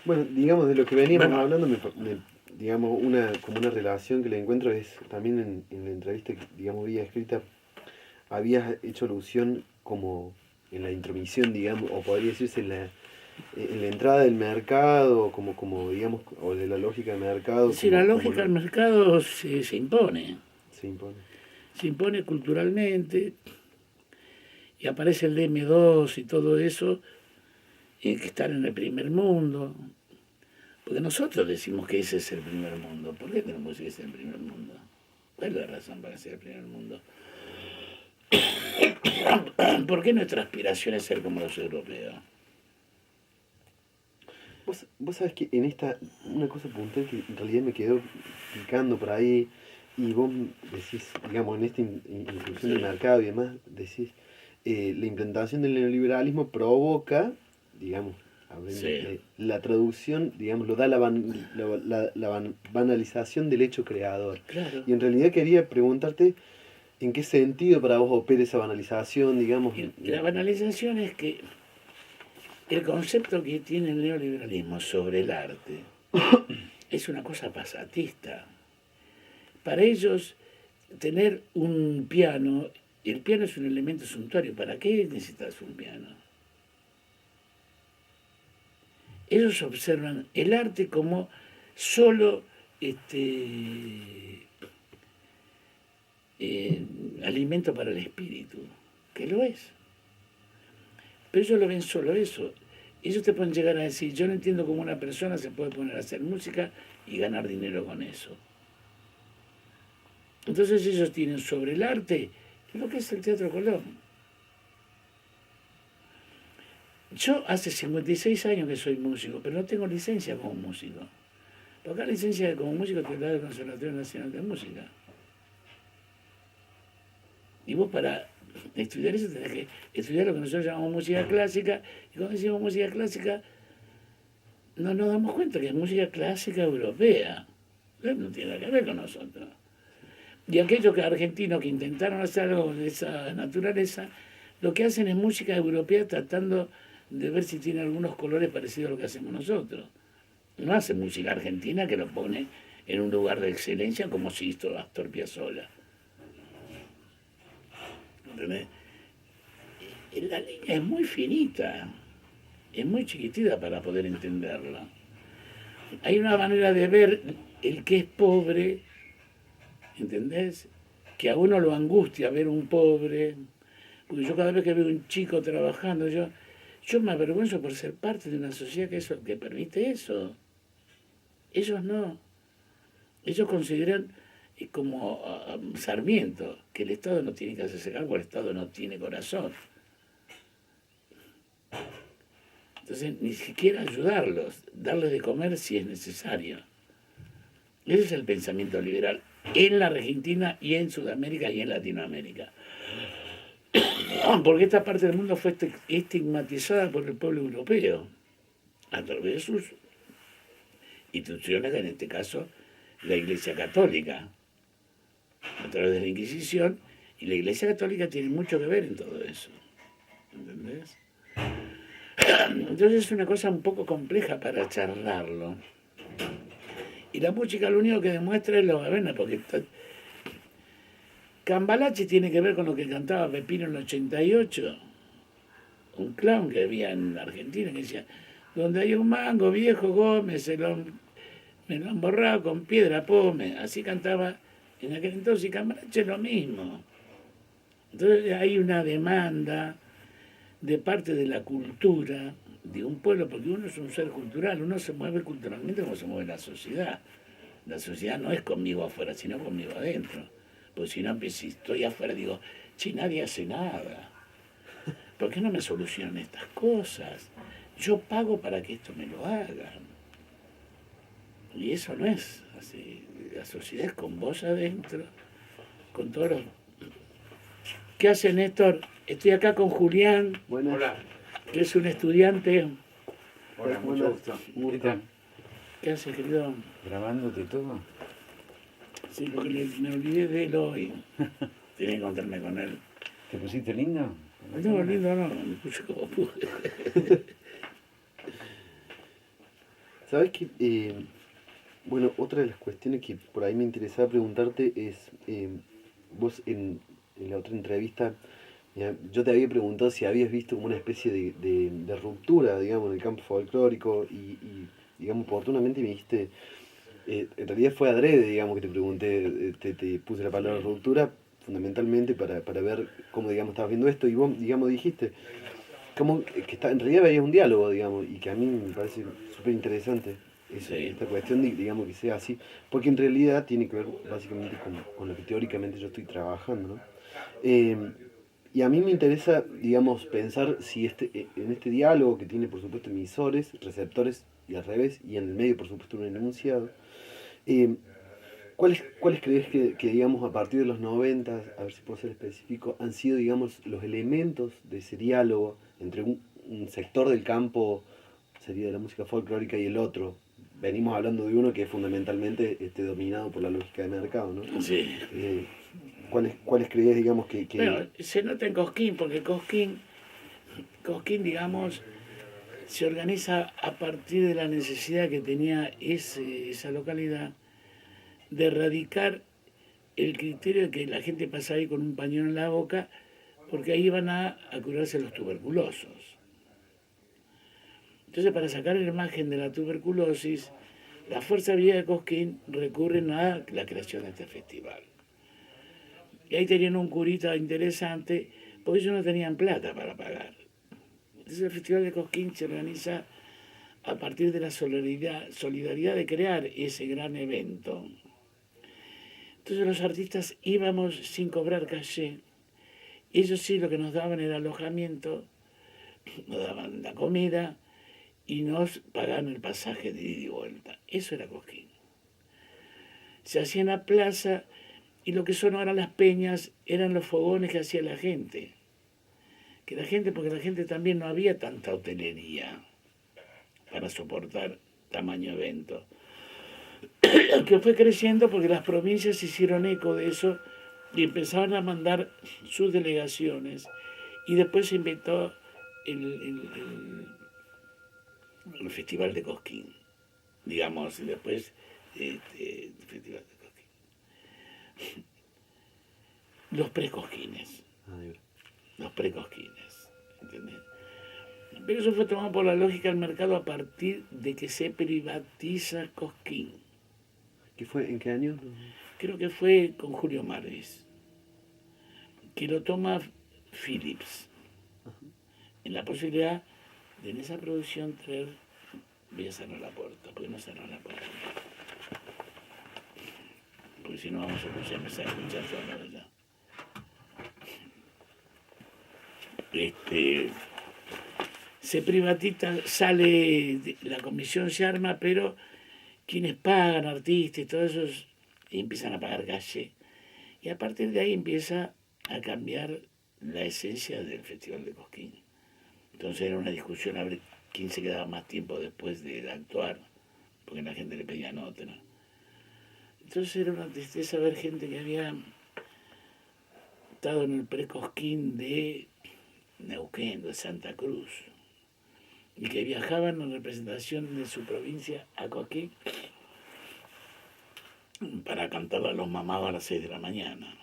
Bueno, digamos, de lo que veníamos Bueno, hablando, digamos, como una relación que le encuentro es también en la entrevista que, digamos, había escrita, habías hecho alusión como en la intromisión, digamos, o podría decirse en la entrada del mercado, como digamos, o de la lógica del mercado, si la como lógica del mercado se impone, se impone. se impone culturalmente y aparece el DM2 y todo eso, y hay que estar en el primer mundo. Porque nosotros decimos que ese es el primer mundo. ¿Por qué tenemos que ser el primer mundo? ¿Cuál es la razón para ser el primer mundo? ¿Por qué nuestra aspiración es ser como los europeos? Vos sabés que en una cosa puntual que en realidad me quedó picando por ahí, y vos decís, digamos, en esta inclusión del Sí, mercado y demás, decís, la implantación del neoliberalismo provoca, digamos, sí. la traducción, digamos, lo da banalización del hecho creador. Claro. Y en realidad quería preguntarte en qué sentido para vos opera esa banalización, digamos. Y la banalización es que el concepto que tiene el neoliberalismo sobre el arte es una cosa pasatista. Para ellos, tener un piano, el piano es un elemento suntuario. ¿Para qué necesitas un piano? Ellos observan el arte como solo eh, alimento para el espíritu, que lo es. Pero ellos lo ven solo eso. Ellos te pueden llegar a decir, yo no entiendo cómo una persona se puede poner a hacer música y ganar dinero con eso. Entonces ellos tienen sobre el arte lo que es el Teatro Colón. Yo hace 56 años que soy músico, pero no tengo licencia como músico. Porque la licencia como músico te da el Conservatorio Nacional de Música. Y vos para estudiar eso tenés que estudiar lo que nosotros llamamos música clásica. Y cuando decimos música clásica, no nos damos cuenta que es música clásica europea. No tiene nada que ver con nosotros. Y aquellos argentinos que intentaron hacer algo de esa naturaleza, lo que hacen es música europea tratando de ver si tiene algunos colores parecidos a lo que hacemos nosotros. No hace música argentina que lo pone en un lugar de excelencia como si hizo Astor Piazzolla. ¿Entendés? La línea es muy finita, es muy chiquitita para poder entenderla. Hay una manera de ver el que es pobre, ¿entendés? Que a uno lo angustia ver un pobre, porque yo cada vez que veo un chico trabajando, yo me avergüenzo por ser parte de una sociedad que permite eso. Ellos no. Ellos consideran como Sarmiento, que el Estado no tiene que hacerse cargo, el Estado no tiene corazón. Entonces, ni siquiera ayudarlos, darles de comer si es necesario. Ese es el pensamiento liberal en la Argentina y en Sudamérica y en Latinoamérica. Porque esta parte del mundo fue estigmatizada por el pueblo europeo a través de sus instituciones, en este caso la Iglesia Católica, a través de la Inquisición, y la Iglesia Católica tiene mucho que ver en todo eso. ¿Entendés? Entonces es una cosa un poco compleja para charlarlo. Y la música lo único que demuestra es lo avena, porque Cambalache tiene que ver con lo que cantaba Pepino en el 88, un clown que había en Argentina que decía, donde hay un mango viejo Gómez, me lo han borrado con piedra pome. Así cantaba en aquel entonces, y Cambalache es lo mismo. Entonces hay una demanda de parte de la cultura de un pueblo, porque uno es un ser cultural, uno se mueve culturalmente como se mueve la sociedad. La sociedad no es conmigo afuera, sino conmigo adentro. Porque si no, si estoy afuera, digo, che, nadie hace nada. ¿Por qué no me solucionan estas cosas? Yo pago para que esto me lo hagan. Y eso no es así. La sociedad es con vos adentro, con todos los... ¿Qué hace Néstor? Estoy acá con Julián, Buenas. Hola, que es un estudiante. hola, mucho Buenas. gusto. Un gusto. ¿Qué tal? ¿Qué hace, querido? ¿Grabándote todo? Sí, porque me olvidé de él hoy. Tenía que encontrarme con él. ¿Te pusiste lindo? No, lindo no, me puse como pude. ¿Sabes qué? Bueno, otra de las cuestiones que por ahí me interesaba preguntarte es, vos en la otra entrevista, yo te había preguntado si habías visto como una especie de ruptura, digamos, en el campo folclórico digamos, oportunamente me dijiste, en realidad fue adrede, digamos, que te pregunté, te puse la palabra Sí. ruptura fundamentalmente para ver cómo, digamos, estabas viendo esto y vos, digamos, dijiste como que está, en realidad veías un diálogo, digamos, y que a mí me parece súper interesante Sí. esta cuestión de, digamos, que sea así, porque en realidad tiene que ver básicamente con lo que teóricamente yo estoy trabajando, ¿no? Eh, y a mí me interesa, digamos, pensar si en este diálogo que tiene, por supuesto, emisores, receptores y al revés, y en el medio, por supuesto, un enunciado, eh, ¿cuáles crees digamos, a partir de los 90, a ver si puedo ser específico, han sido, digamos, los elementos de ese diálogo entre un sector del campo, sería de la música folclórica, y el otro? Venimos hablando de uno que es fundamentalmente dominado por la lógica de mercado, ¿no? Sí. Eh, ¿cuáles crees, digamos, Bueno, se nota en Cosquín, porque Cosquín, digamos, se organiza a partir de la necesidad que tenía esa localidad de erradicar el criterio de que la gente pasaba ahí con un pañuelo en la boca, porque ahí iban a curarse los tuberculosos. Entonces, para sacar la imagen de la tuberculosis, la Fuerza Vía de Cosquín recurren a la creación de este festival. Y ahí tenían un curita interesante, porque ellos no tenían plata para pagar. Entonces el Festival de Cosquín se organiza a partir de la solidaridad de crear ese gran evento. Entonces los artistas íbamos sin cobrar caché. Ellos sí lo que nos daban era alojamiento, nos daban la comida y nos pagaban el pasaje de ida y vuelta. Eso era Cosquín. Se hacía en la plaza y lo que son ahora las peñas eran los fogones que hacía la gente. Porque la gente también no había tanta hotelería para soportar tamaño evento. Que fue creciendo porque las provincias se hicieron eco de eso y empezaron a mandar sus delegaciones. Y después se inventó el Festival de Cosquín, digamos, y después el Festival de Cosquín. Los precosquines, los precosquines, ¿entendés? Pero eso fue tomado por la lógica del mercado a partir de que se privatiza Cosquín. ¿Qué fue? ¿En qué año? Creo que fue con Julio Mares, que lo toma Philips, en la posibilidad de en esa producción traer. Voy a cerrar la puerta, porque no cerrar la puerta. Porque si no vamos a empezar a escuchar solo de allá. Se privatiza, la comisión se arma, pero quienes pagan, artistas y todo eso, empiezan a pagar calle. Y a partir de ahí empieza a cambiar la esencia del Festival de Cosquín. Entonces era una discusión a ver quién se quedaba más tiempo después de actuar, porque la gente le pedía nota, ¿no? Entonces era una tristeza ver gente que había estado en el pre-Cosquín de Neuquén, de Santa Cruz, y que viajaban en representación de su provincia a Cosquín para cantar a los mamados a las 6 de la mañana.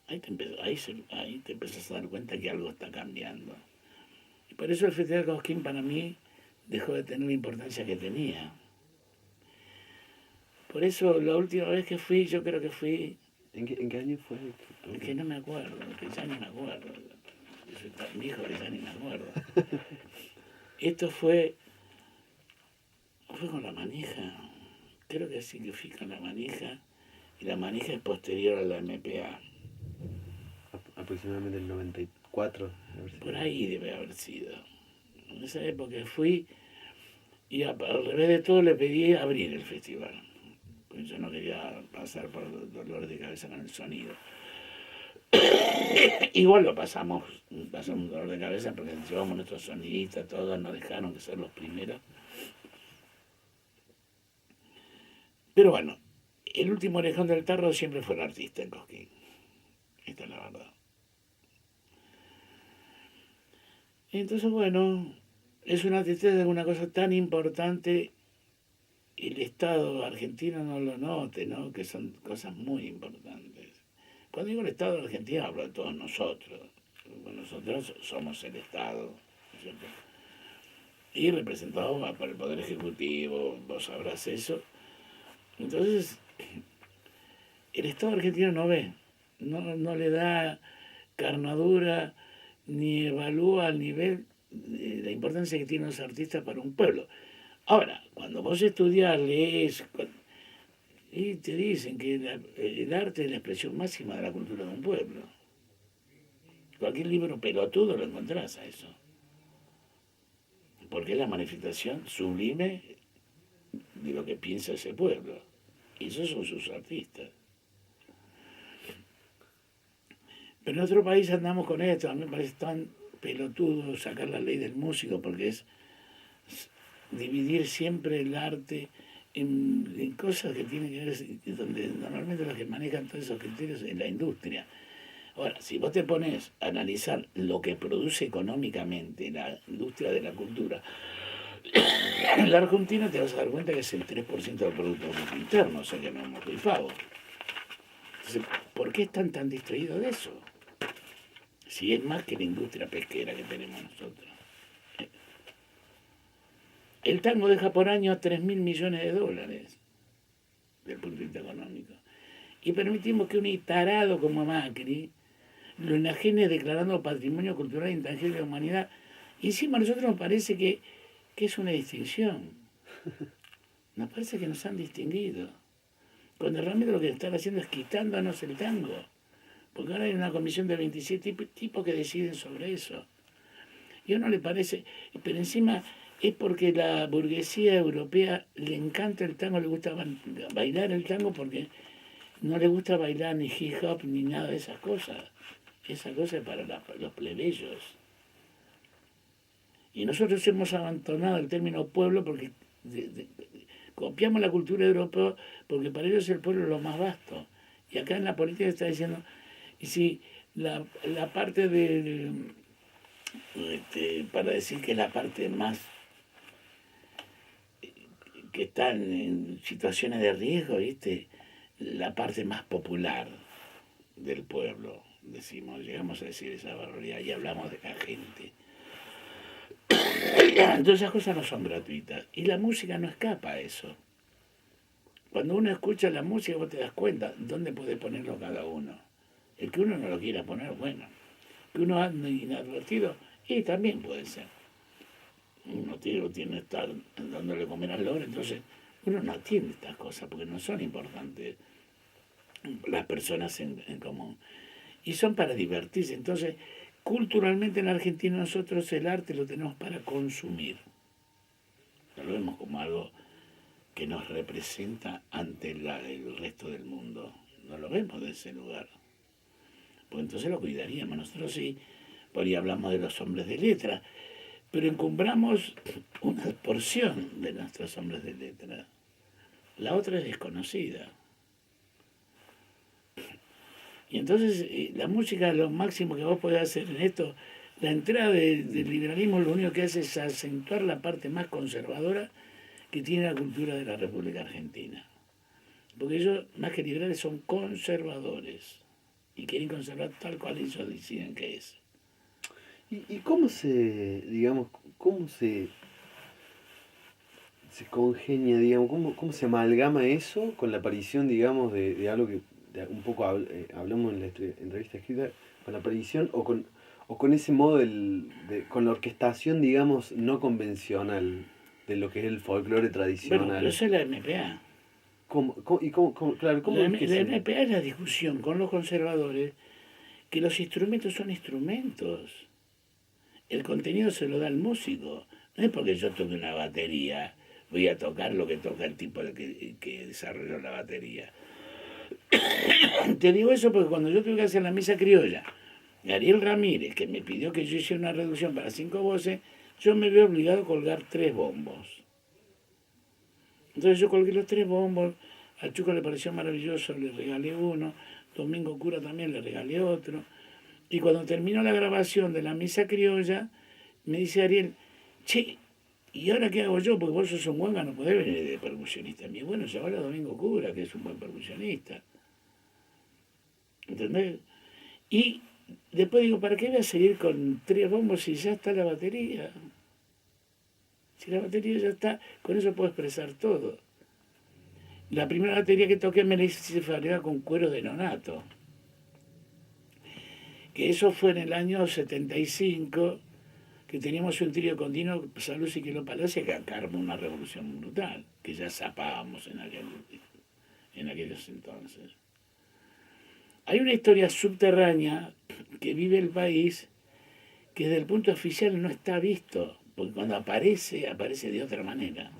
Ahí te empiezas a dar cuenta que algo está cambiando. Y por eso el Festival de Cosquín para mí dejó de tener la importancia que tenía. Por eso la última vez que fui, yo creo que fui... ¿En qué año fue? Es que no me acuerdo, que ya ni me acuerdo. Yo soy tan viejo que ya ni me acuerdo. Esto fue con la manija. Creo que sí que fui con la manija. Y la manija es posterior a la MPA. Aproximadamente el 94. Por ahí debe haber sido. En esa época fui y al revés de todo le pedí abrir el festival. Pues yo no quería pasar por dolores de cabeza con el sonido. Igual pasamos un dolor de cabeza porque llevamos nuestros sonidistas, todos nos dejaron que ser los primeros. Pero bueno, el último orejón del tarro siempre fue el artista en Cosquín. Esta es la verdad. Entonces, bueno, Es una tristeza de una cosa tan importante el Estado argentino no lo note, ¿no? Que son cosas muy importantes. Cuando digo el Estado argentino hablo de todos nosotros. Bueno, nosotros somos el Estado, ¿no es cierto? Y representados por el Poder Ejecutivo, vos sabrás eso. Entonces, el Estado argentino no ve, no le da carnadura ni evalúa el nivel de la importancia que tienen los artistas para un pueblo. Ahora, cuando vos estudias, lees, y te dicen que el arte es la expresión máxima de la cultura de un pueblo. Cualquier libro pelotudo lo encontrás a eso. Porque es la manifestación sublime de lo que piensa ese pueblo. Y esos son sus artistas. Pero en otro país andamos con esto. A mí me parece tan pelotudo sacar la ley del músico porque es dividir siempre el arte en cosas que tienen que ver, donde normalmente los que manejan todos esos criterios es la industria. Ahora, si vos te pones a analizar lo que produce económicamente la industria de la cultura, en la Argentina te vas a dar cuenta que es el 3% del Producto Bruto Interno, o sea que no hemos rifado. Entonces, ¿por qué están tan distraídos de eso? Si es más que la industria pesquera que tenemos nosotros. El tango deja por año 3.000 millones de dólares del punto de vista económico. Y permitimos que un tarado como Macri lo enajene declarando patrimonio cultural intangible de la humanidad. Y encima a nosotros nos parece que es una distinción. Nos parece que nos han distinguido. Cuando realmente lo que están haciendo es quitándonos el tango. Porque ahora hay una comisión de 27 tipos que deciden sobre eso. Y a uno le parece, pero encima es porque la burguesía europea le encanta el tango, le gusta bailar el tango porque no le gusta bailar ni hip hop ni nada de esas cosas. Esa cosa es para los plebeyos. Y nosotros hemos abandonado el término pueblo porque copiamos la cultura europea porque para ellos el pueblo es lo más vasto. Y acá en la política está diciendo, y si la parte de, para decir que es la parte más, que están en situaciones de riesgo, ¿viste? La parte más popular del pueblo, decimos, llegamos a decir esa barbaridad y hablamos de la gente. Entonces esas cosas no son gratuitas y la música no escapa a eso. Cuando uno escucha la música vos te das cuenta dónde puede ponerlo cada uno. El que uno no lo quiera poner, bueno. Que uno ande inadvertido, y también puede ser. Uno tiene que estar dándole comer al loro, entonces uno no atiende estas cosas porque no son importantes las personas en común. Y son para divertirse. Entonces, culturalmente en Argentina nosotros el arte lo tenemos para consumir. No lo vemos como algo que nos representa ante el resto del mundo. No lo vemos de ese lugar. Pues entonces lo cuidaríamos. Nosotros sí, por ahí hablamos de los hombres de letra, pero encumbramos una porción de nuestros hombres de letra. La otra es desconocida. Y entonces la música, lo máximo que vos podés hacer en esto, la entrada del liberalismo lo único que hace es acentuar la parte más conservadora que tiene la cultura de la República Argentina. Porque ellos, más que liberales, son conservadores y quieren conservar tal cual ellos deciden que es. ¿Y cómo cómo se congenia, digamos, cómo se amalgama eso con la aparición, digamos, de algo que un poco hablamos en la entrevista escrita, con la aparición o con ese modo con la orquestación, digamos, no convencional de lo que es el folclore tradicional? Bueno, pero eso es la MPA. Claro, ¿cómo es que la MPA es la discusión con los conservadores que los instrumentos son instrumentos. El contenido se lo da el músico. No es porque yo toque una batería, voy a tocar lo que toca el tipo que desarrolló la batería. Te digo eso porque cuando yo tuve que hacer la misa criolla, Ariel Ramírez, que me pidió que yo hiciera una reducción para 5 voces, yo me veo obligado a colgar 3 bombos. Entonces yo colgué los 3 bombos, al Chuco le pareció maravilloso, le regalé uno, Domingo Cura también le regalé otro. Y cuando terminó la grabación de la misa criolla, me dice Ariel, che, ¿y ahora qué hago yo? Porque vos sos un guanga, no podés venir de percusionista. Mi bueno, llamar a Domingo Cura, que es un buen percusionista. ¿Entendés? Y después digo, ¿para qué voy a seguir con 3 bombos si ya está la batería? Si la batería ya está, con eso puedo expresar todo. La primera batería que toqué me la hice fabricar con cuero de nonato. Que eso fue en el año 75, que teníamos un trío continuo, Salud y Quilo Palacio, que acá armó una revolución brutal, que ya zapábamos en aquellos entonces. Hay una historia subterránea que vive el país que desde el punto oficial no está visto, porque cuando aparece, aparece de otra manera.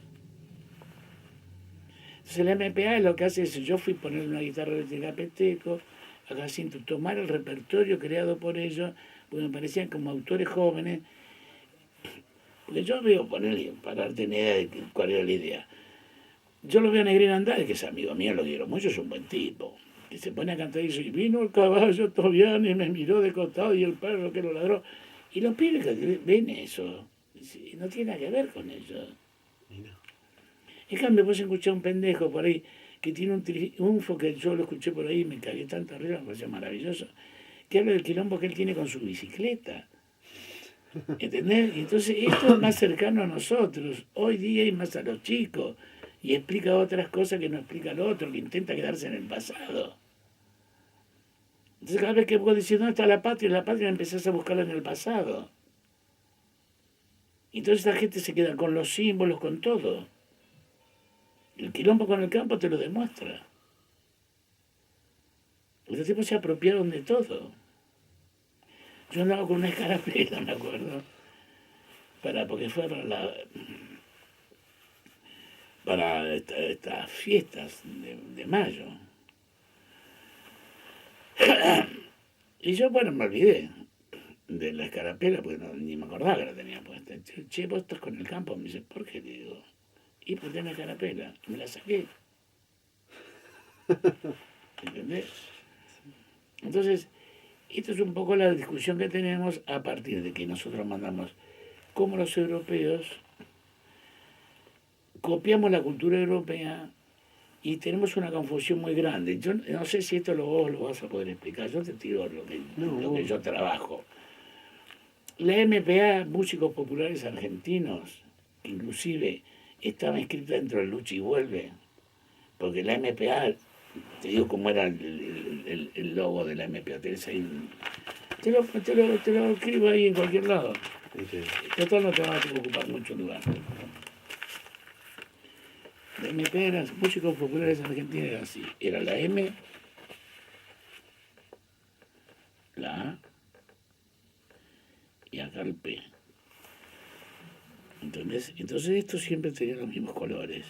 Entonces la MPA lo que hace es, yo fui a poner una guitarra eléctrica Peteco, acá siento tomar el repertorio creado por ellos, porque me parecían como autores jóvenes, porque yo veo ponerle, para darte una idea de cuál era la idea. Yo lo veo a Negrina Andrade, que es amigo mío, lo quiero mucho, es un buen tipo, que se pone a cantar y dice, y vino el caballo Tobiano y me miró de costado y el perro que lo ladró. Y los pibes que ven eso, no tiene nada que ver con eso. En cambio, vos escuchás a un pendejo por ahí que tiene un triunfo que yo lo escuché por ahí y me cagué tanto arriba, me pareció maravilloso, que habla del quilombo que él tiene con su bicicleta. ¿Entendés? Y entonces esto es más cercano a nosotros, hoy día y más a los chicos, y explica otras cosas que no explica el otro, que intenta quedarse en el pasado. Entonces cada vez que vos decís, ¿dónde está la patria empezás a buscarla en el pasado. Y entonces esta gente se queda con los símbolos, con todo. El quilombo con el campo te lo demuestra. Los tipos se apropiaron de todo. Yo andaba con una escarapela, me acuerdo, porque fue para estas fiestas de mayo. Y yo, bueno, me olvidé de la escarapela, porque ni me acordaba que la tenía puesta. Che, vos estás con el campo. Me dice, ¿por qué? Le digo, y puse la escarapela. Me la saqué. ¿Entendés? Entonces, esto es un poco la discusión que tenemos a partir de que nosotros mandamos, como los europeos, copiamos la cultura europea y tenemos una confusión muy grande. Yo no sé si esto vos lo vas a poder explicar, yo te tiro lo que yo trabajo. La MPA, Músicos Populares Argentinos, inclusive estaba inscrita dentro del Lucha y Vuelve, porque la MPA, te digo cómo era el logo de la MPA, te lo escribo ahí en cualquier lado. Total no te va a ocupar mucho lugar. La MPA era Músicos Populares Argentinos, era así, era la M, la A y acá el P. ¿Entendés? Entonces esto siempre tenía los mismos colores.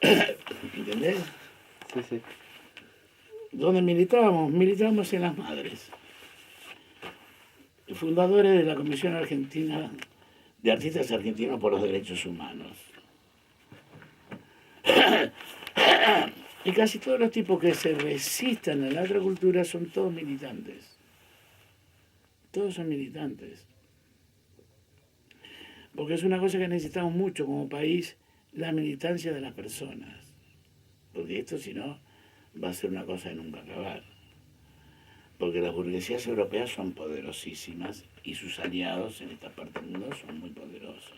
¿Entendés? Sí, sí. ¿Dónde militábamos? Militábamos en Las Madres. Fundadores de la Comisión Argentina de Artistas Argentinos por los Derechos Humanos. Y casi todos los tipos que se resistan a la otra cultura son todos militantes. Todos son militantes. Porque es una cosa que necesitamos mucho como país, la militancia de las personas. Porque esto, si no, va a ser una cosa de nunca acabar. Porque las burguesías europeas son poderosísimas y sus aliados en esta parte del mundo son muy poderosos.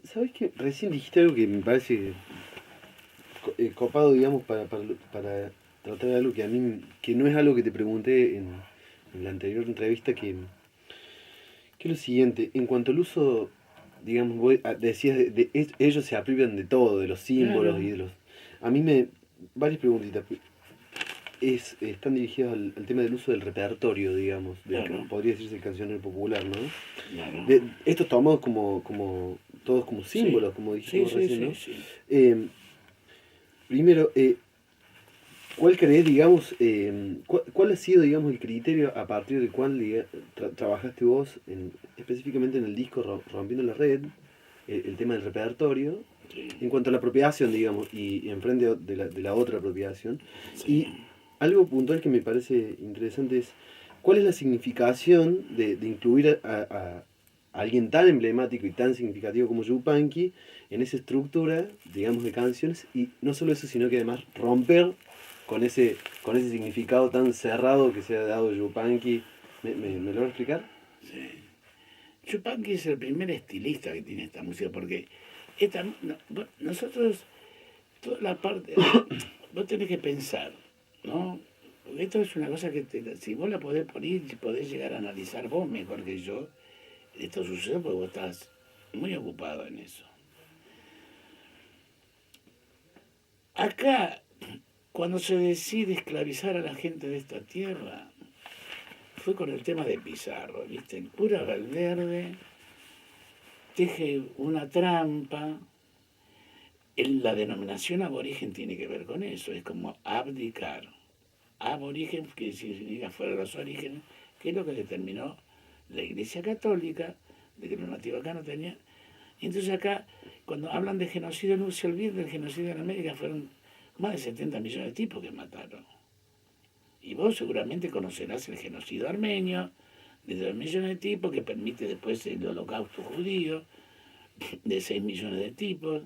¿Sabes qué? Recién dijiste algo que me parece copado, digamos, para tratar de algo que a mí, que no es algo que te pregunté en la anterior entrevista, que es lo siguiente, en cuanto al uso, digamos, vos decías, ellos se apropian de todo, de los símbolos. Claro. Y de los... A mí varias preguntitas. Están dirigidas al tema del uso del repertorio, digamos, claro. Podría decirse el cancionero popular, ¿no? Claro. Estos tomados todos como símbolos, sí. Como dijimos recién, ¿no? Sí. Primero, ¿cuál crees, digamos, cuál ha sido, digamos, el criterio a partir del cual trabajaste vos específicamente en el disco Rompiendo la Red, el tema del repertorio, sí. En cuanto a la apropiación, digamos, y enfrente de la otra apropiación? Sí. Y algo puntual que me parece interesante es, ¿cuál es la significación de incluir a alguien tan emblemático y tan significativo como Yupanqui en esa estructura, digamos, de canciones? Y no solo eso, sino que además romper con ese significado tan cerrado que se ha dado Yupanqui. ¿Me lo voy a explicar? Sí. Yupanqui es el primer estilista que tiene esta música, porque esta, nosotros, toda la parte, vos tenés que pensar, ¿no? Porque esto es una cosa que si vos la podés poner, podés llegar a analizar vos mejor que yo, esto sucede porque vos estás muy ocupado en eso. Acá, cuando se decide esclavizar a la gente de esta tierra, fue con el tema de Pizarro, ¿viste? El cura Valverde teje una trampa. La denominación aborigen tiene que ver con eso, es como abdicar. Aborigen, que significa fuera de los orígenes, que es lo que determinó la Iglesia Católica, de que los nativos acá no tenían. Y entonces acá, cuando hablan de genocidio, no se olviden del genocidio en América, fueron más de 70 millones de tipos que mataron. Y vos seguramente conocerás el genocidio armenio, de 2 millones de tipos, que permite después el holocausto judío, de 6 millones de tipos.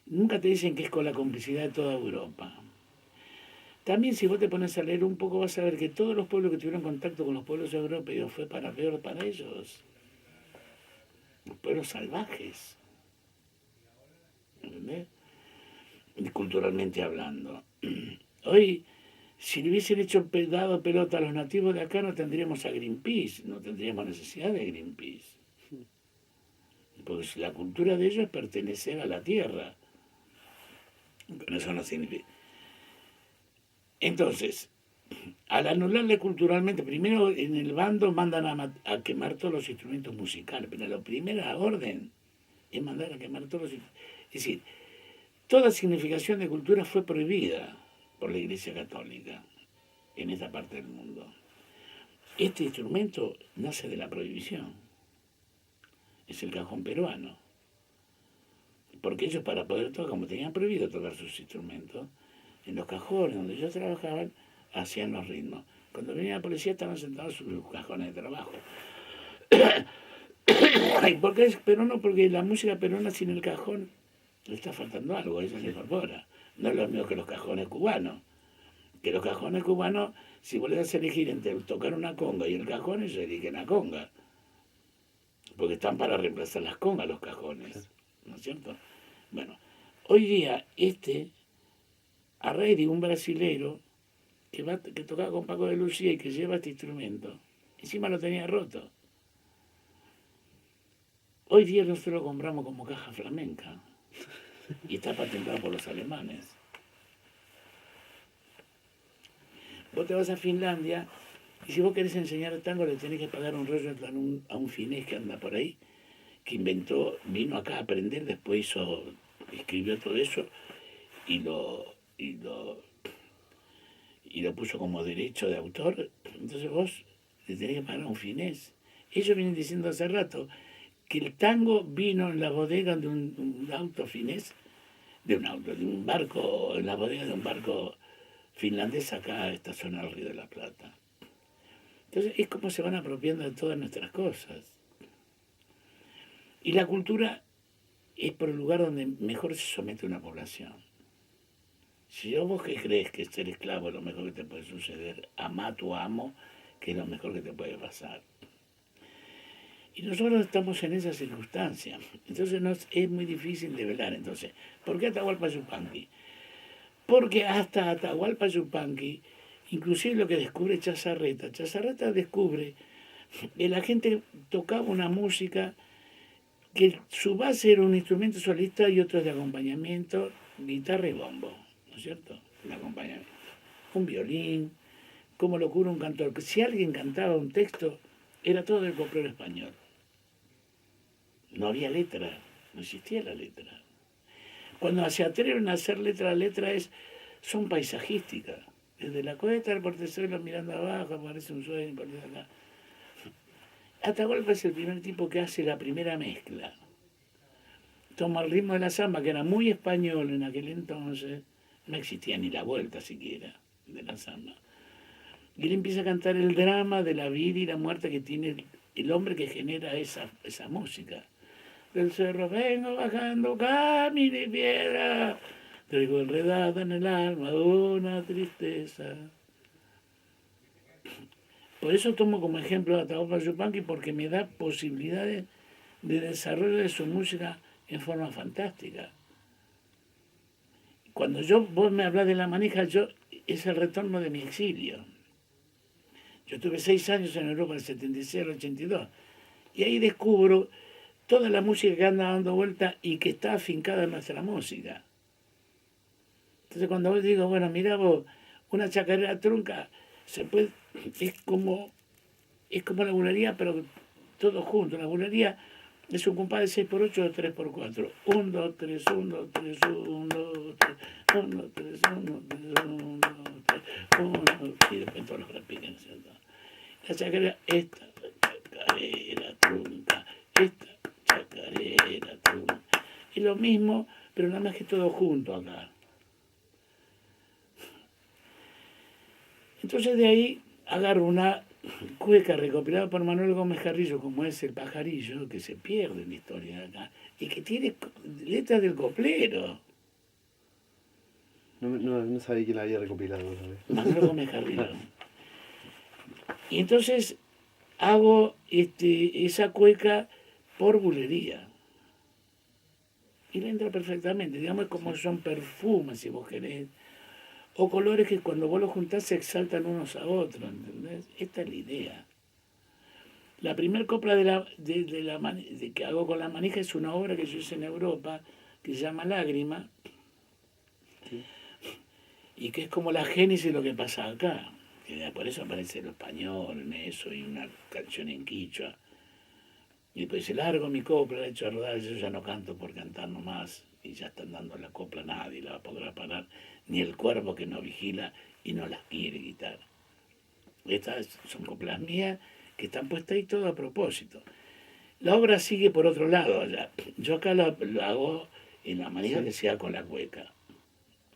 Nunca te dicen que es con la complicidad de toda Europa. También si vos te pones a leer un poco vas a ver que todos los pueblos que tuvieron contacto con los pueblos europeos fue para peor para ellos. Los pueblos salvajes. ¿Entendés? Culturalmente hablando. Hoy, si le hubiesen dado pelota a los nativos de acá, no tendríamos a Greenpeace, no tendríamos necesidad de Greenpeace. Porque la cultura de ellos es pertenecer a la tierra. Pero eso no significa. Entonces, al anularle culturalmente, primero en el bando mandan a quemar todos los instrumentos musicales, pero la primera orden es mandar a quemar todos los instrumentos. Es decir, toda significación de cultura fue prohibida por la Iglesia Católica en esta parte del mundo. Este instrumento nace de la prohibición. Es el cajón peruano. Porque ellos para poder tocar, como tenían prohibido tocar sus instrumentos, en los cajones donde ellos trabajaban, hacían los ritmos. Cuando venía la policía estaban sentados en sus cajones de trabajo. ¿Por qué es peruano? Porque la música peruana sin el cajón le está faltando algo, ella se incorpora. No es lo mismo que los cajones cubanos. Que los cajones cubanos, si vos le das a elegir entre tocar una conga y el cajón, ellos eligen la conga. Porque están para reemplazar las congas los cajones. ¿No es cierto? Bueno, hoy día a raíz de un brasilero que tocaba con Paco de Lucía y que lleva este instrumento, encima lo tenía roto. Hoy día nosotros lo compramos como caja flamenca y está patentado por los alemanes. Vos te vas a Finlandia y si vos querés enseñar tango le tenés que pagar un rollo a un finés que anda por ahí, que vino acá a aprender, después escribió todo eso y lo puso como derecho de autor. Entonces vos le tenés que pagar a un finés. Ellos vienen diciendo hace rato que el tango vino en la bodega de un auto finés, de un barco, en la bodega de un barco finlandés acá a esta zona del Río de la Plata. Entonces es como se van apropiando de todas nuestras cosas. Y la cultura es por el lugar donde mejor se somete una población. Si vos que crees que ser esclavo es lo mejor que te puede suceder, amá a tu amo, que es lo mejor que te puede pasar. Y nosotros estamos en esa circunstancia. Entonces es muy difícil de velar. Entonces, ¿por qué Atahualpa Yupanqui? Porque hasta Atahualpa Yupanqui, inclusive lo que descubre Chazarreta descubre que la gente tocaba una música que su base era un instrumento solista y otro de acompañamiento, guitarra y bombo, ¿no es cierto? El acompañamiento. Un violín, como lo cura un cantor. Si alguien cantaba un texto, era todo del folclore español. No había letra, no existía la letra. Cuando se atreven a hacer letra son paisajísticas. Desde la cuesta del Portezuelo mirando abajo, aparece un sueño, aparece acá. Atahualpa es el primer tipo que hace la primera mezcla. Toma el ritmo de la samba, que era muy español en aquel entonces, no existía ni la vuelta siquiera de la samba. Y él empieza a cantar el drama de la vida y la muerte que tiene el hombre que genera esa música. Del cerro vengo bajando, camino y piedra, traigo enredada en el alma una tristeza. Por eso tomo como ejemplo a Atahualpa Yupanqui, porque me da posibilidades de desarrollo de su música en forma fantástica. Cuando vos me hablas de La Manija, es el retorno de mi exilio. Yo tuve 6 años en Europa, del 76 al 82, y ahí descubro toda la música que anda dando vuelta y que está afincada en nuestra música. Entonces cuando vos digo, bueno, mirá vos, una chacarera trunca, es como la bulería, pero todo junto. La bulería es un compás de 6x8 o 3x4. 1, 2, 3, 1, 2, 3, 1, 2, 3, 1, 2, 3, 1, 3, 1, 2, 3, 1, y después todos los repiquen, ¿cierto? La chacarera, esta chacarera trunca, esta chacarera trunca. Y lo mismo, pero nada más que todo junto acá. Entonces de ahí agarro una cueca recopilada por Manuel Gómez Carrillo, como es El Pajarillo, que se pierde en la historia de acá, y que tiene letras del coplero. No sabía quién la había recopilado, ¿sabes? Manuel Gómez Carrillo. Y entonces hago esa cueca por bulería. Y le entra perfectamente, digamos, como son perfumes, si vos querés, o colores que cuando vos los juntás se exaltan unos a otros, ¿entendés? Esta es la idea. La primer copla que hago con La Manija es una obra que yo hice en Europa, que se llama Lágrima, Sí. y que es como la génesis de lo que pasa acá. Que por eso aparece lo español en eso, y una canción en quichua. Y después dice, largo mi copla, la he hecho a rodar, yo ya no canto por cantar nomás, y ya están dando la copla, nadie la podrá parar, ni el cuervo que no vigila y no las quiere quitar. Estas son coplas mías que están puestas ahí todo a propósito. La obra sigue por otro lado allá. Yo acá lo hago en la manera que sea con la cueca.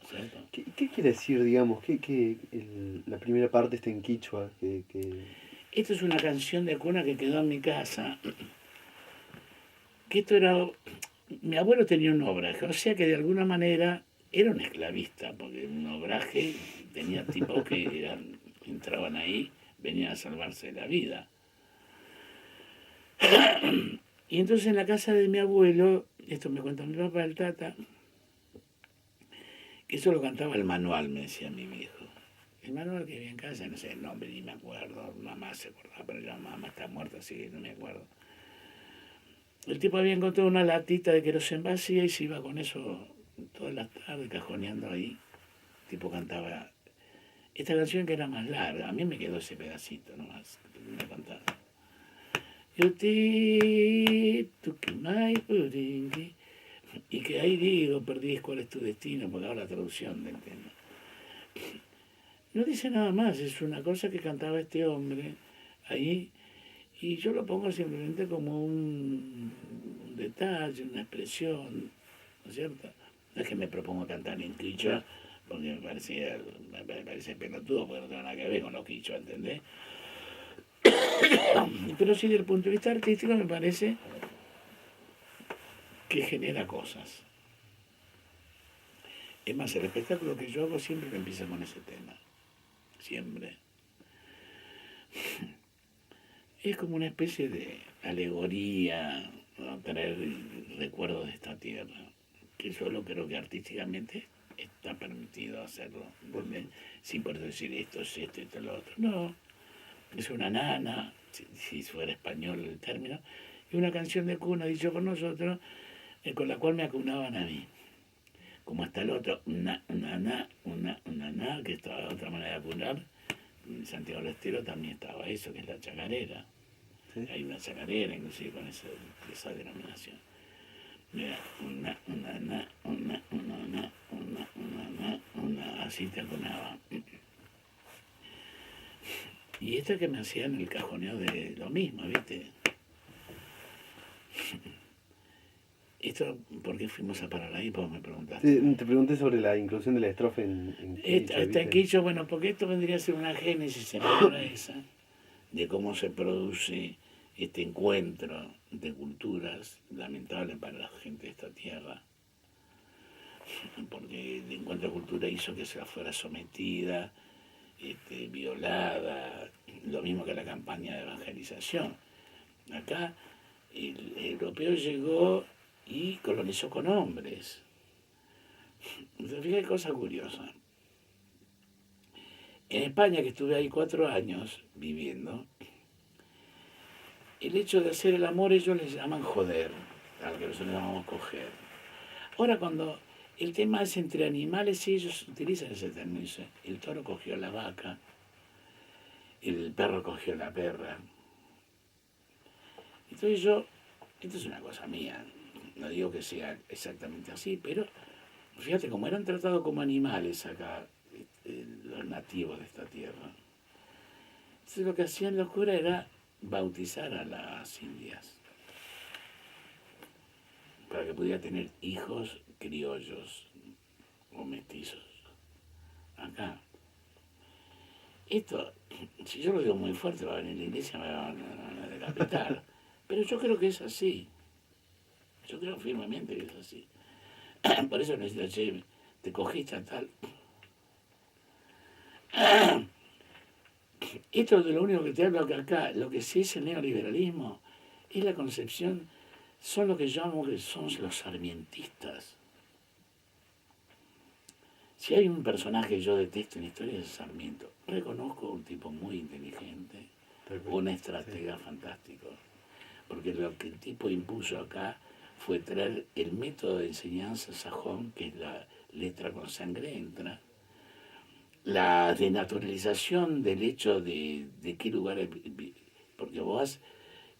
¿Cierto? ¿Qué quiere decir, digamos, la primera parte está en quichua? Esto es una canción de cuna que quedó en mi casa. Que esto era. Mi abuelo tenía un obraje, o sea que de alguna manera era un esclavista, porque un obraje tenía tipos que entraban ahí, venían a salvarse la vida. Y entonces en la casa de mi abuelo, esto me cuenta mi papá, el Tata, que eso lo cantaba el manual, me decía mi viejo. El manual que había en casa, no sé el nombre, ni me acuerdo, mamá se acordaba, pero ya mamá está muerta, así que no me acuerdo. El tipo había encontrado una latita de querosén vacía y se iba con eso todas las tardes cajoneando ahí. El tipo cantaba esta canción que era más larga, a mí me quedó ese pedacito nomás, me contaba. Y que ahí digo, perdís cuál es tu destino, porque ahora la traducción del tema. No dice nada más, es una cosa que cantaba este hombre ahí, y yo lo pongo simplemente como un detalle, una expresión, ¿no es cierto? No es que me propongo cantar en quichua, porque me parece pelotudo, porque no tiene nada que ver con los quichua, ¿entendés? Pero sí, desde el punto de vista artístico me parece que genera cosas. Es más, el espectáculo que yo hago siempre empieza con ese tema. Siempre. Es como una especie de alegoría, ¿no? Traer recuerdos de esta tierra. Que solo creo que artísticamente está permitido hacerlo. Sin poder decir esto es esto y lo otro. No. Es una nana, si fuera español el término, y una canción de cuna dicho por nosotros, con la cual me acunaban a mí. Como hasta el otro, una, que estaba otra manera de acunar. En Santiago del Estero también estaba eso, que es la chacarera. ¿Sí? Hay una chacarera, inclusive con esa denominación. Mira, así te acunaba. Y esta que me hacían el cajoneo de lo mismo, ¿viste? Esto, ¿por qué fuimos a parar ahí? Pues me preguntaste. Te pregunté sobre la inclusión de la estrofa en Quillo, Está en ¿viste? Quillo, bueno, porque esto vendría a ser una génesis en palabra esa, de cómo se produce este encuentro de culturas, lamentable para la gente de esta tierra, porque el encuentro de cultura hizo que se fuera sometida, violada, lo mismo que la campaña de evangelización. Acá el europeo llegó y colonizó con hombres. Entonces, fíjate, cosa curiosa. En España, que estuve ahí 4 años viviendo, el hecho de hacer el amor ellos les llaman joder, a lo que nosotros llamamos coger. Ahora cuando el tema es entre animales, ellos utilizan ese término. Dice, el toro cogió la vaca, el perro cogió la perra. Entonces esto es una cosa mía, no digo que sea exactamente así, pero fíjate, como eran tratados como animales acá, los nativos de esta tierra, entonces lo que hacían los curas era bautizar a las indias para que pudiera tener hijos criollos o mestizos acá. Esto, si yo lo digo muy fuerte, va a venir la iglesia, me van a decapitar. Pero yo creo que es así. Yo creo firmemente que es así. Por eso necesito, che, te cogiste a tal. Esto es de lo único que te hablo que acá, lo que sí es el neoliberalismo, es la concepción, son lo que yo llamo que son los sarmientistas. Si hay un personaje que yo detesto en la historia es Sarmiento. Reconozco un tipo muy inteligente, un estratega fantástico, porque lo que el tipo impuso acá fue traer el método de enseñanza sajón, que es la letra con sangre entra, la denaturalización del hecho de qué lugar, porque vos,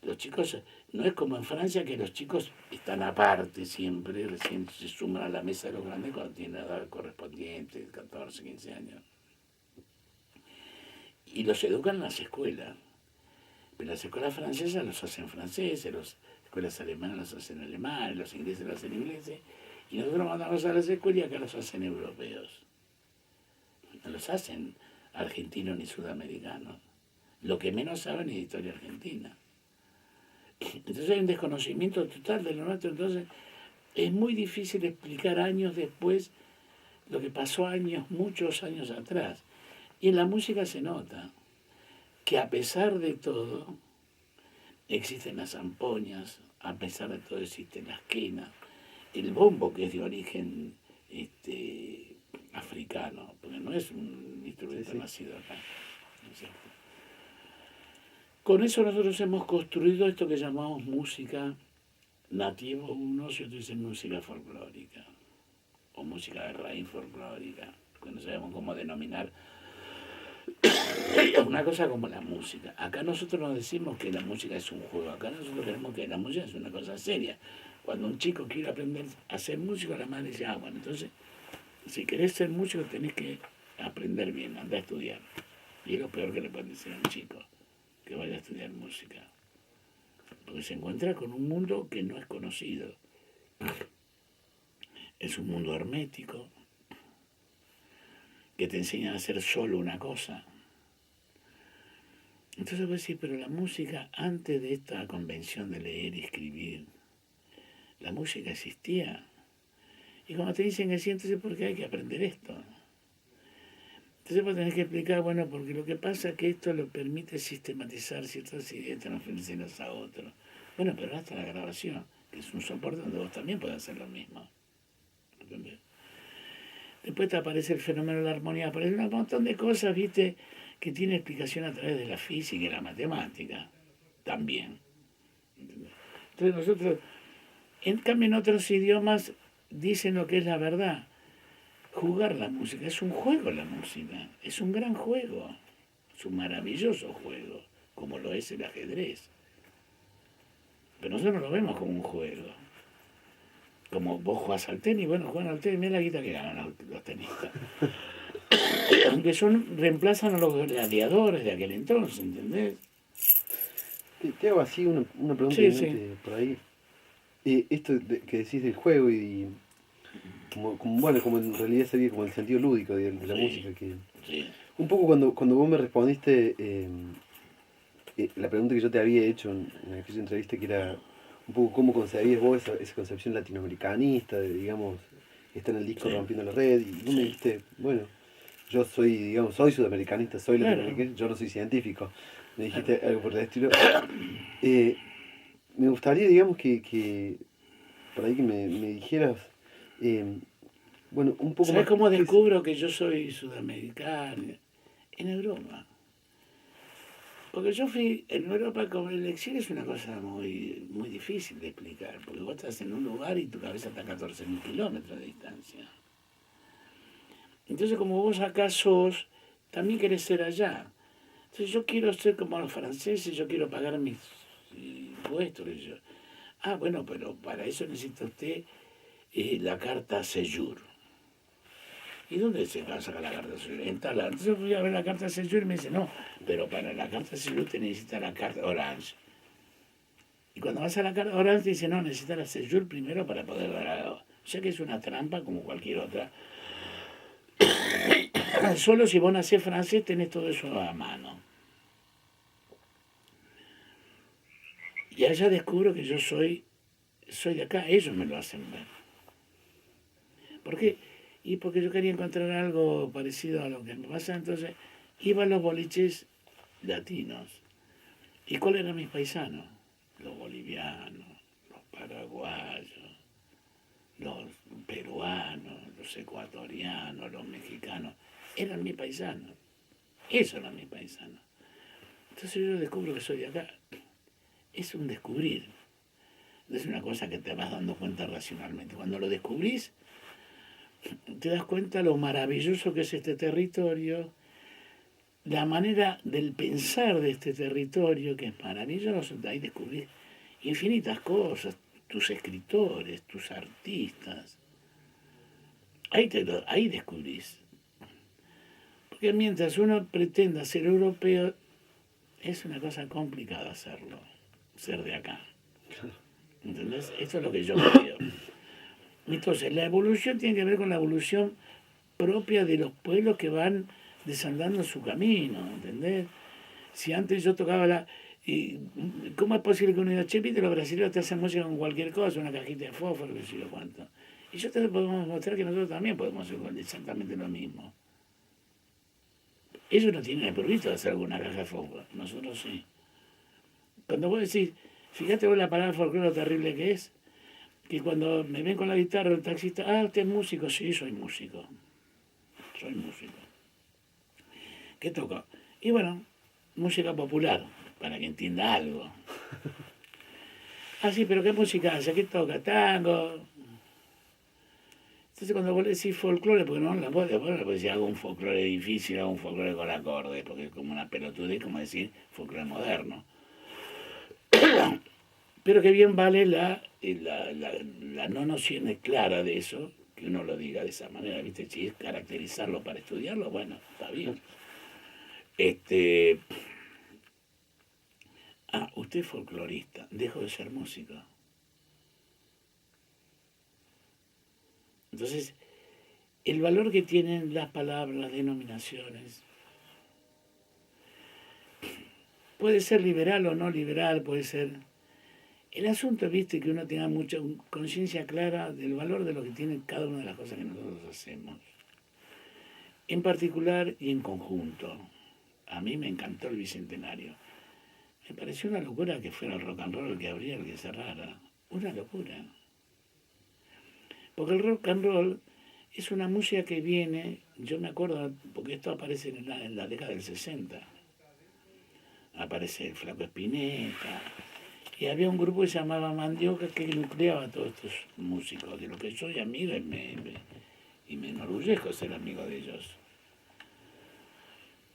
los chicos, no es como en Francia que los chicos están aparte siempre, recién se suman a la mesa de los grandes cuando tienen la edad correspondiente, 14, 15 años. Y los educan en las escuelas, pero las escuelas francesas los hacen franceses, las escuelas alemanas los hacen alemanes, los ingleses los hacen ingleses, y nosotros mandamos a las escuelas y acá los hacen europeos. No los hacen argentinos ni sudamericanos. Lo que menos saben es historia argentina. Entonces hay un desconocimiento total de lo nuestro. Entonces es muy difícil explicar años después lo que pasó muchos años atrás. Y en la música se nota que a pesar de todo existen las zampoñas, a pesar de todo existen las quenas, el bombo que es de origen africano, porque no es un instrumento nacido acá. ¿No es cierto? Con eso nosotros hemos construido esto que llamamos música nativa, unos y otros dicen música folclórica, o música de raíz folclórica, porque no sabemos cómo denominar una cosa como la música. Acá nosotros no decimos que la música es un juego, acá nosotros queremos que la música es una cosa seria. Cuando un chico quiere aprender a ser músico, la madre dice, bueno, entonces, si querés ser músico tenés que aprender bien, andar a estudiar. Y es lo peor que le pueden decir a un chico, que vaya a estudiar música. Porque se encuentra con un mundo que no es conocido. Es un mundo hermético, que te enseñan a hacer solo una cosa. Entonces voy a decir, pero la música, antes de esta convención de leer y escribir, la música existía. Y cuando te dicen que sí, entonces ¿por qué hay que aprender esto? Entonces vos tenés que explicar, bueno, porque lo que pasa es que esto lo permite sistematizar ciertas ideas, transferirlas a otros. Bueno, pero hasta la grabación, que es un soporte donde vos también podés hacer lo mismo. ¿Entendés? Después te aparece el fenómeno de la armonía, aparece un montón de cosas, viste, que tiene explicación a través de la física y la matemática, también. ¿Entendés? Entonces nosotros, en cambio en otros idiomas, dicen lo que es la verdad. Jugar la música, es un juego la música, es un gran juego, es un maravilloso juego, como lo es el ajedrez. Pero nosotros no lo vemos como un juego. Como vos jugás al tenis, bueno, juegan al tenis, mira la guita que ganan los tenistas. Aunque reemplazan a los gladiadores de aquel entonces, ¿entendés? Te hago así una pregunta Sí, sí. por ahí. Que decís del juego y bueno, como en realidad sería como el sentido lúdico de la Sí, música. Que sí, un poco cuando vos me respondiste la pregunta que yo te había hecho en aquella entrevista, que era un poco cómo concebías vos esa concepción latinoamericanista, de, digamos, está en el disco sí, Rompiendo la Red, y vos me sí, dijiste, bueno, yo soy, digamos, soy sudamericanista, soy claro, latinoamericano, yo no soy científico. Me claro. dijiste algo por el estilo. Eh, Me gustaría, digamos, que por ahí que me dijeras, eh, bueno, un poco ¿Sabes más, cómo ¿qué es? descubro que yo soy sudamericano? En Europa. Porque yo fui en Europa, como el exilio es una cosa muy difícil de explicar, porque vos estás en un lugar y tu cabeza está a 14.000 kilómetros de distancia. Entonces, como vos acá sos, también querés ser allá. Entonces, yo quiero ser como los franceses, yo quiero pagar mis impuestos. Y yo, bueno, pero para eso necesita usted la carta Séjour. ¿Y dónde se saca la carta Séjour? En tal lado. Entonces fui a ver la carta Séjour y me dice, no, pero para la carta Séjour te necesita la carta Orange. Y cuando vas a la carta Orange te dice, no, necesitas la Séjour primero para poder dar a... O sea que es una trampa como cualquier otra. Solo si vos nacés francés tenés todo eso a mano. Y allá descubro que yo soy de acá, ellos me lo hacen ver. ¿Por qué? Y porque yo quería encontrar algo parecido a lo que me pasa, entonces iba a los boliches latinos. ¿Y cuáles eran mis paisanos? Los bolivianos, los paraguayos, los peruanos, los ecuatorianos, los mexicanos. Eran mis paisanos. Esos eran mis paisanos. Entonces yo descubro que soy de acá. Es un descubrir. No es una cosa que te vas dando cuenta racionalmente. Cuando lo descubrís, te das cuenta lo maravilloso que es este territorio, la manera del pensar de este territorio, que es maravilloso. Ahí descubrís infinitas cosas, tus escritores, tus artistas. Ahí descubrís. Porque mientras uno pretenda ser europeo, es una cosa complicada hacerlo, ser de acá. ¿Entendés? Esto es lo que yo creo. Entonces, la evolución tiene que ver con la evolución propia de los pueblos que van desandando su camino, ¿entendés? Si antes yo tocaba y, ¿cómo es posible que uno diga, che, viste, los brasileños te hacen música con cualquier cosa, una cajita de fósforo, que sé yo cuánto? Y yo te podemos mostrar que nosotros también podemos hacer exactamente lo mismo. Ellos no tienen el permiso de hacer alguna caja de fósforo, nosotros sí. Cuando vos decís, fíjate vos la palabra folclore lo terrible que es, que cuando me ven con la guitarra el taxista, usted es músico, sí, soy músico. Soy músico. ¿Qué toco? Y bueno, música popular, para que entienda algo. Sí, pero ¿qué música hace? ¿Qué toca? Tango. Entonces cuando vos le decís folclore, porque no la podés poner, pues si hago un folclore difícil, hago un folclore con acordes, porque es como una pelotudez, como decir folclore moderno. Pero que bien vale la no noción clara de eso, que uno lo diga de esa manera, ¿viste? Si es caracterizarlo para estudiarlo, bueno, está bien. Este, usted es folclorista, dejo de ser músico. Entonces, el valor que tienen las palabras, las denominaciones, puede ser liberal o no liberal, puede ser... El asunto, viste, que uno tenga mucha conciencia clara del valor de lo que tiene cada una de las cosas que nosotros hacemos. En particular y en conjunto. A mí me encantó el Bicentenario. Me pareció una locura que fuera el rock and roll el que abría, el que cerrara. Una locura. Porque el rock and roll es una música que viene, yo me acuerdo, porque esto aparece en la década del 60. Aparece el Flaco Espineta. Y había un grupo que se llamaba Mandioca que nucleaba a todos estos músicos, de los que soy amigo y me enorgullezco ser amigo de ellos.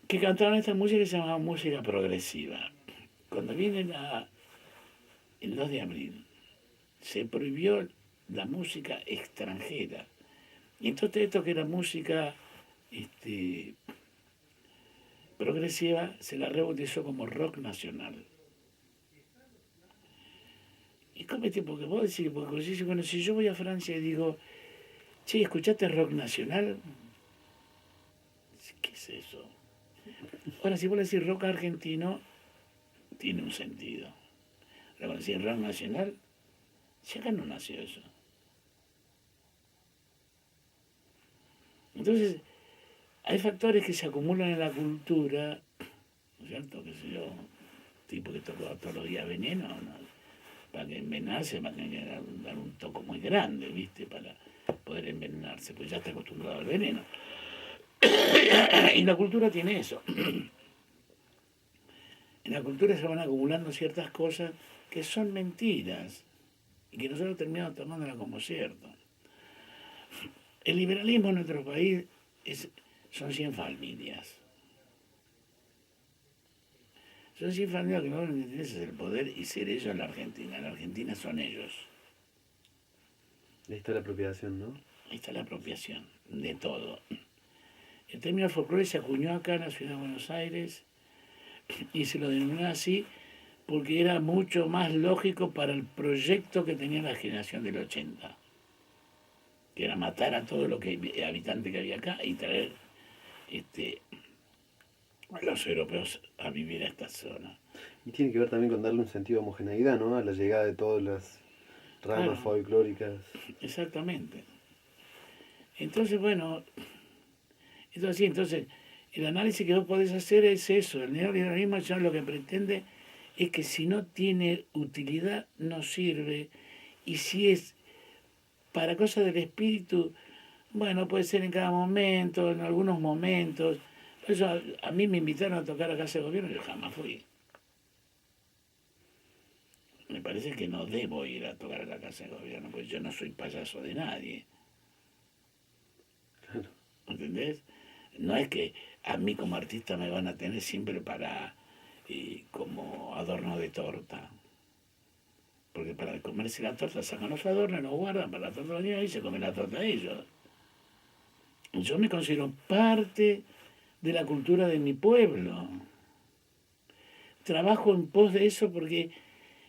Que cantaban esta música que se llamaba música progresiva. Cuando viene el 2 de abril, se prohibió la música extranjera. Y entonces esto que era música progresiva se la rebautizó como rock nacional. Y cómo porque vos decís, porque vos decís, bueno, si yo voy a Francia y digo, che, ¿escuchaste rock nacional? ¿Qué es eso? Ahora, si vos le decís rock argentino, tiene un sentido. Pero cuando decís rock nacional, si acá no nació eso. Entonces, hay factores que se acumulan en la cultura, ¿no es cierto? ¿Qué sé yo? Tipo que toca todos los días veneno, ¿no? Para que envenenarse, para tener que dar un toco muy grande, ¿viste? Para poder envenenarse, pues ya está acostumbrado al veneno. Y la cultura tiene eso. En la cultura se van acumulando ciertas cosas que son mentiras y que nosotros terminamos tomándolas como cierto. El liberalismo en nuestro país son 100 familias. Son 100 familias que no les interesa el poder y ser ellos en la Argentina. En la Argentina son ellos. Ahí está la apropiación, ¿no? Ahí está la apropiación de todo. El término folclore se acuñó acá en la ciudad de Buenos Aires y se lo denominó así porque era mucho más lógico para el proyecto que tenía la generación del 80, que era matar a todo lo que habitante que había acá y traer a los europeos a vivir a esta zona. Y tiene que ver también con darle un sentido de homogeneidad, ¿no? A la llegada de todas las ramas folclóricas. Exactamente. Entonces, bueno, entonces, el análisis que vos podés hacer es eso. El neoliberalismo ya lo que pretende es que si no tiene utilidad, no sirve. Y si es para cosas del espíritu, bueno, puede ser en cada momento, en algunos momentos. Por eso a mí me invitaron a tocar a Casa de Gobierno y yo jamás fui. Me parece que no debo ir a tocar a la Casa de Gobierno, porque yo no soy payaso de nadie. Claro. ¿Entendés? No es que a mí como artista me van a tener siempre para como adorno de torta. Porque para comerse la torta sacan los adornos, los guardan para la torta de mañana y se comen la torta de ellos. Yo me considero parte de la cultura de mi pueblo. Trabajo en pos de eso porque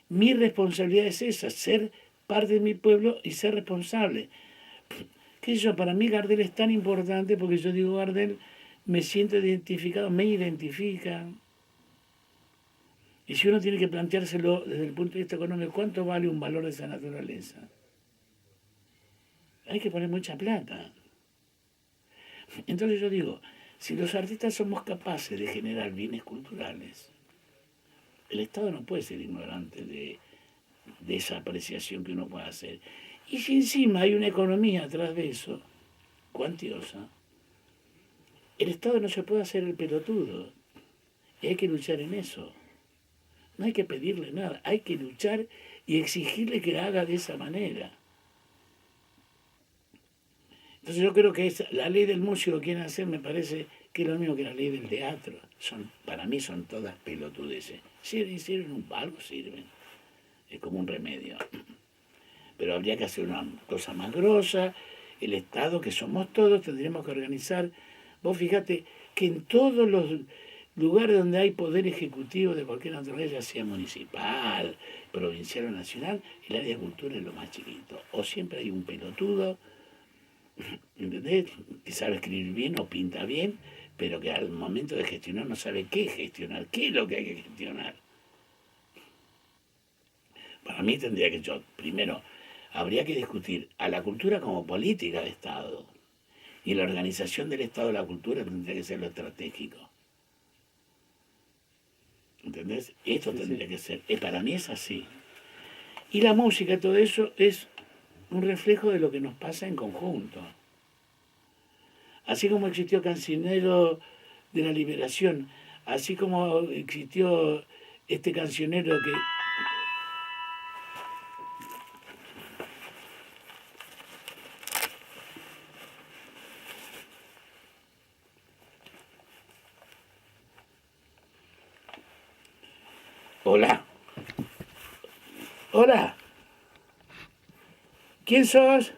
mi responsabilidad es esa, ser parte de mi pueblo y ser responsable. ¿Qué sé yo? Para mí Gardel es tan importante porque yo digo Gardel, me siento identificado, me identifican. Y si uno tiene que planteárselo desde el punto de vista económico, ¿cuánto vale un valor de esa naturaleza? Hay que poner mucha plata. Entonces yo digo, si los artistas somos capaces de generar bienes culturales, el Estado no puede ser ignorante de esa apreciación que uno puede hacer. Y si encima hay una economía atrás de eso, cuantiosa, el Estado no se puede hacer el pelotudo. Y hay que luchar en eso. No hay que pedirle nada, hay que luchar y exigirle que la haga de esa manera. Entonces yo creo que la ley del músico que quieren hacer me parece que es lo mismo que la ley del teatro. Para mí son todas pelotudeces. Sirven algo sirven. Es como un remedio. Pero habría que hacer una cosa más grosa. El Estado, que somos todos, tendríamos que organizar. Vos fíjate que en todos los lugares donde hay poder ejecutivo de cualquier naturaleza, ya sea municipal, provincial o nacional, el área de cultura es lo más chiquito. O siempre hay un pelotudo, ¿entendés? Que sabe escribir bien o pinta bien, pero que al momento de gestionar no sabe qué gestionar, qué es lo que hay que gestionar. Para mí tendría que primero, habría que discutir a la cultura como política de Estado. Y la organización del Estado de la cultura tendría que ser lo estratégico. ¿Entendés? Esto tendría que ser. Para mí es así. Y la música, todo eso, es un reflejo de lo que nos pasa en conjunto. Así como existió Cancionero de la Liberación, así como existió este cancionero que... Hola. Hola. ¿Quién sos?